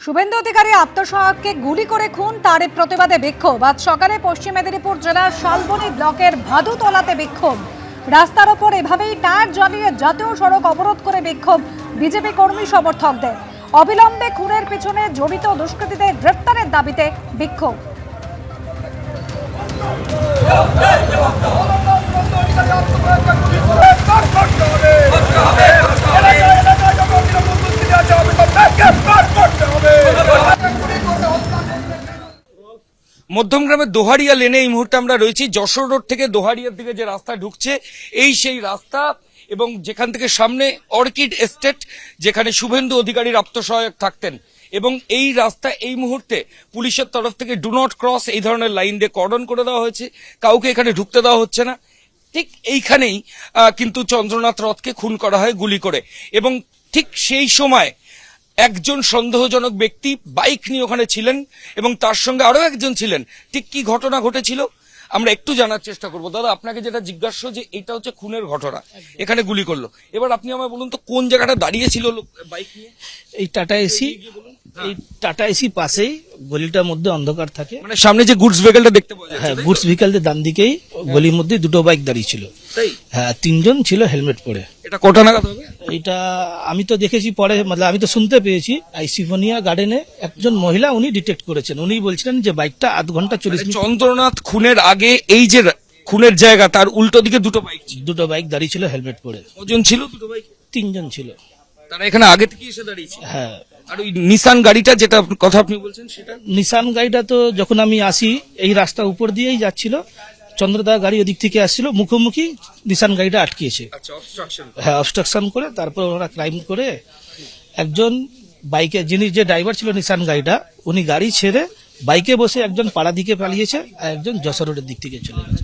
শুভেন্দু অধিকারী আত্মসহায়ককে গুলি করে খুন, তার প্রতিবাদে বিক্ষোভ। আজ সকালে পশ্চিম মেদিনীপুর জেলার শালবনী ব্লকের ভাদুতলাতে বিক্ষোভ। রাস্তার ওপর এভাবেই টায়ার জ্বালিয়ে জাতীয় সড়ক অবরোধ করে বিক্ষোভ বিজেপি কর্মী সমর্থকদের। অবিলম্বে খুনের পিছনে জড়িত দুষ্কৃতীদের গ্রেফতারের দাবিতে বিক্ষোভ। মধ্যমগ্রামের দোহারিয়া লেনে এই মুহূর্তে আমরা রয়েছি। যশোর রোড থেকে দোহারিয়ার দিকে যে রাস্তা ঢুকছে, এই সেই রাস্তা, এবং যেখান থেকে সামনে অর্কিড এস্টেট, যেখানে শুভেন্দু অধিকারীর আত্মসহায়ক থাকতেন। এবং এই রাস্তা এই মুহূর্তে পুলিশের তরফ থেকে ডু নট ক্রস এই ধরনের লাইন দিয়ে কর্ডন করে দেওয়া হয়েছে, কাউকে এখানে ঢুকতে দেওয়া হচ্ছে না। ঠিক এইখানেই কিন্তু চন্দ্রনাথ রথকে খুন করা হয় গুলি করে। এবং ঠিক সেই সময় একজন সন্দেহজনক ব্যক্তি বাইক নিয়ে ওখানে ছিলেন এবং তার সঙ্গে আরো একজন ছিলেন। ঠিক কি ঘটনা ঘটেছিল আমরা একটু জানার চেষ্টা করবো। দাদা, আপনাকে যেটা জিজ্ঞাসা যে এটা হচ্ছে খুনের ঘটনা, এখানে গুলি করলো, এবার আপনি আমায় বলুন তো কোন জায়গাটা দাঁড়িয়েছিল বাইক নিয়ে? এই টাটা এসি, এই টাটা এসি পাশেই গলিটার মধ্যে অন্ধকার থাকে, মানে সামনে যে গুডস ভেহিকলটা দেখতে পাওয়া যাচ্ছে। হ্যাঁ, গুডস ভেহিকলের ডান দিকেই গলির মধ্যে দুটো বাইক দাঁড়িয়ে ছিল। তাই? হ্যাঁ, তিনজন ছিল হেলমেট পরে। এটা কটা নাগাদ হবে? এটা আমি তো দেখেছি পরে, মানে আমি তো শুনতে পেয়েছি আইসিফোনিয়া গার্ডেনে একজন মহিলা উনি ডিটেক্ট করেছেন। উনি বলছিলেন যে বাইকটা আধ ঘন্টা 40 মিনিট। চন্দ্রনাথ খুনের আগে এই যে খুনের জায়গা, তার উল্টো দিকে দুটো বাইক দাঁড়িয়ে ছিল হেলমেট পরে। কজন ছিল দুটো বাইক? তিনজন ছিল। তারা এখানে আগে থেকে এসে দাঁড়িয়েছে। হ্যাঁ। আর ওই নিসান গাড়িটা যেটা কথা আপনি বলছেন, সেটা নিসান গাড়িটা তো যখন আমি আসি এই রাস্তা উপর দিয়েই যাচ্ছিল, চন্দ্রদা গাড়ি ওদিক থেকে আসছিল, মুখোমুখি নিসান গাড়িটা আটকিয়েছে। আচ্ছা, অবস্ট্রাকশন। হ্যাঁ, অবস্ট্রাকশন করে তারপর ওরা ক্রাইম করে একজন বাইকে, যিনি যে ড্রাইভার ছিল নিসান গাড়িটা, উনি গাড়ি ছেড়ে বাইকে বসে একজন পাড়া দিকে পালিয়েছে আর একজন যশোর রোডের দিক থেকে চলে গেছে।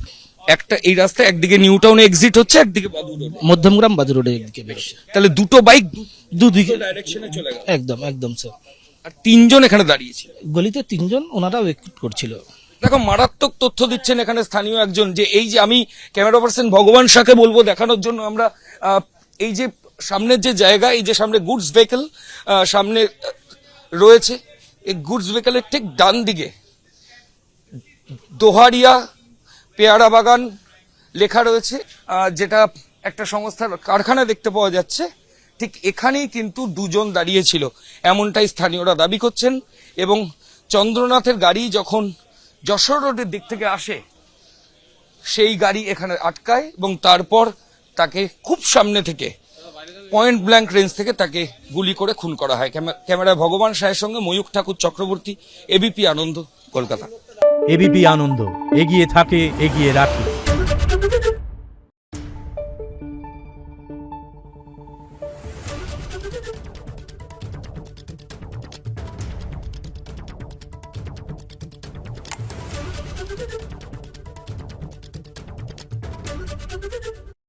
একটা এই রাস্তা একদিকে নিউ টাউন এক্সিট হচ্ছে, একদিকে বাদুর রোড, মধ্যমগ্রাম বাদুর রোডের দিকে বেরোচ্ছে। তাহলে দুটো বাইক দুদিকে ডাইরেকশনে চলে গেল। একদম একদম স্যার। আর তিনজন এখানে দাঁড়িয়েছে গলিতে তিনজন, ওনারা ওয়েট করছিল। দেখো, মারাত্মক তথ্য দিচ্ছেন এখানে স্থানীয় একজন, যে এই যে আমি ক্যামেরা পার্সন ভগবান শাহকে বলবো দেখানোর জন্য, আমরা এই যে সামনের যে জায়গা, এই যে সামনে গুডস ভেহিকল সামনে রয়েছে, এই গুডস ভেহিকলের ঠিক ডান দিকে দোহারিয়া পেয়ারা বাগান লেখা রয়েছে, যেটা একটা সংস্থার কারখানা দেখতে পাওয়া যাচ্ছে। ঠিক এখানেই কিন্তু দুজন দাঁড়িয়েছিল, এমনটাই স্থানীয়রা দাবি করছেন। এবং চন্দ্রনাথের গাড়ি যখন যশোর রোডের দিক থেকে আসে, সেই গাড়ি এখানে আটকায় এবং তারপর তাকে খুব সামনে থেকে পয়েন্ট ব্ল্যাঙ্ক রেঞ্জ থেকে তাকে গুলি করে খুন করা হয়। ক্যামেরায় ভগবান শাহের সঙ্গে ময়ূখ ঠাকুর চক্রবর্তী, এবিপি আনন্দ, কলকাতা। এবিপি আনন্দ, এগিয়ে থাকে, এগিয়ে রাখে।